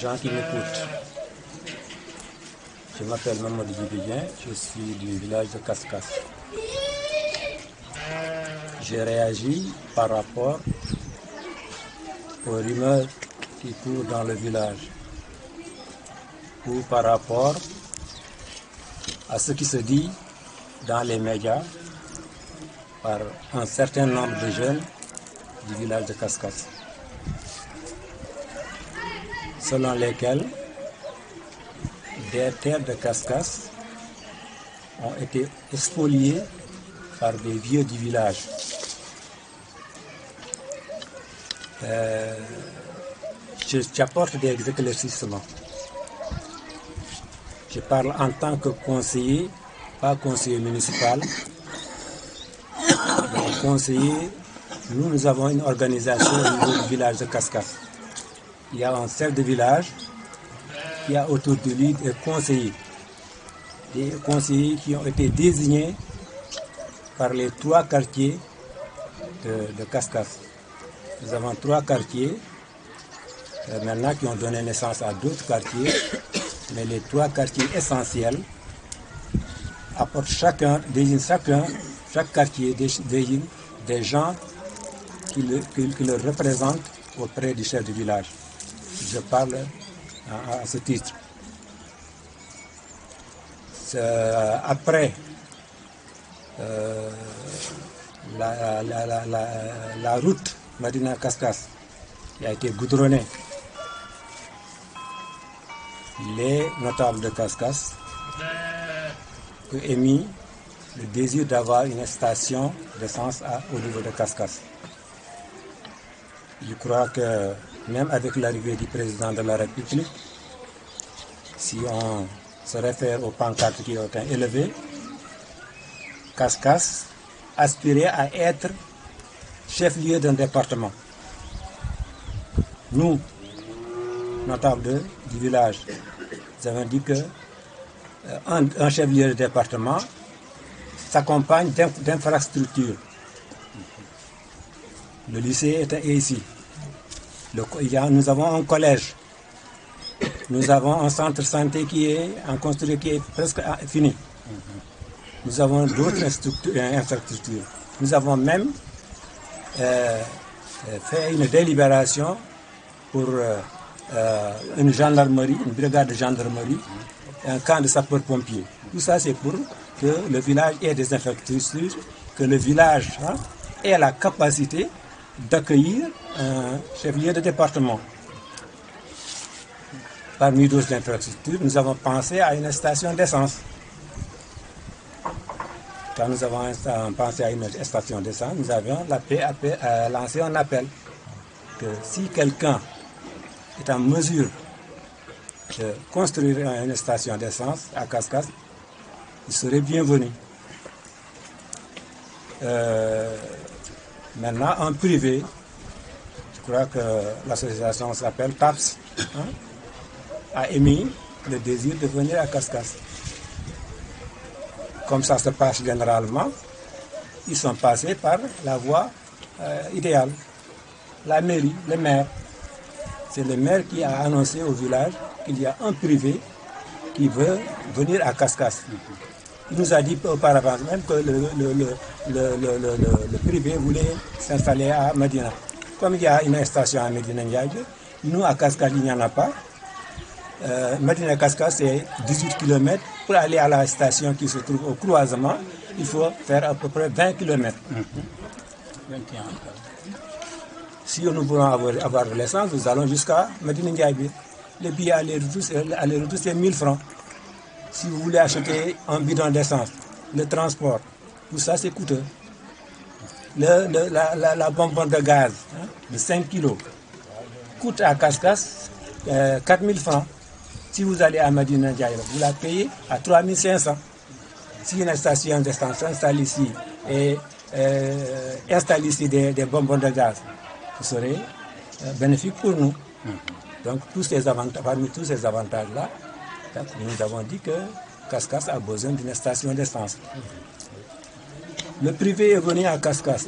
gens qui m'écoutent. Je m'appelle Mamadou Djibidien, je suis du village de Kaskas. J'ai réagi par rapport aux rumeurs qui courent dans le village ou par rapport à ce qui se dit dans les médias par un certain nombre de jeunes du village de Kaskas, selon lesquels des terres de Kaskas ont été spoliées par des vieux du village. J'apporte des éclaircissements. Je parle en tant que conseiller, pas conseiller municipal, mais conseiller. Nous avons une organisation au niveau du village de Kaskas. Il y a un chef de village qui a autour de lui des conseillers qui ont été désignés par les 3 quartiers de Kaskas. Nous avons 3 quartiers maintenant qui ont donné naissance à d'autres quartiers, mais les 3 quartiers essentiels apportent chaque quartier désigne des gens qui le représentent auprès du chef du village. Je parle à ce titre. Après la route Medina-Kaskas qui a été goudronnée, les notables de Kaskas ont émis le désir d'avoir une station d'essence au niveau de Kaskas. Je crois que même avec l'arrivée du président de la République, si on se réfère aux pancartes qui ont été élevées, Kaskas aspirait à être chef-lieu d'un département. Nous, notables du village, nous avons dit que un chef-lieu de département s'accompagne d'infrastructures. Le lycée est ici. Nous avons un collège. Nous avons un centre de santé qui est en construction, qui est presque fini. Nous avons d'autres infrastructures. Nous avons même fait une délibération pour une gendarmerie, une brigade de gendarmerie, un camp de sapeurs-pompiers. Tout ça, c'est pour que le village ait des infrastructures, que le village ait la capacité d'accueillir un chef-lieu de département. Parmi d'autres infrastructures, nous avons pensé à une station d'essence. Quand nous avons pensé à une station d'essence, nous avions lancé un appel que si quelqu'un est en mesure de construire une station d'essence à Kaskas, il serait bienvenu. Maintenant, en privé, je crois que l'association s'appelle TAPS, a émis le désir de venir à Kaskas. Comme ça se passe généralement, ils sont passés par la voie idéale. La mairie, le maire. C'est le maire qui a annoncé au village qu'il y a un privé qui veut venir à Kaskas. Il nous a dit auparavant même que le privé voulait s'installer à Medina. Comme il y a une station à Medina Ndiaye, nous à Kaskas il n'y en a pas. Medina Kaskas c'est 18 km. Pour aller à la station qui se trouve au croisement, il faut faire à peu près 20 km. Si nous voulons avoir de l'essence, nous allons jusqu'à Medina Ndiaye. Le billet aller-retour, c'est 1000 francs. Si vous voulez acheter un bidon d'essence, le transport, tout ça c'est coûteux. La bonbonne de gaz de 5 kg coûte à Kaskas 4000 francs. Si vous allez à Medina Ndiaye, vous la payez à 3500. Si une station d'essence s'installe ici et installe ici des bonbonnes de gaz, ce serait bénéfique pour nous. Donc parmi tous ces avantages-là, nous avons dit que Kaskas a besoin d'une station d'essence. Le privé est venu à Kaskas.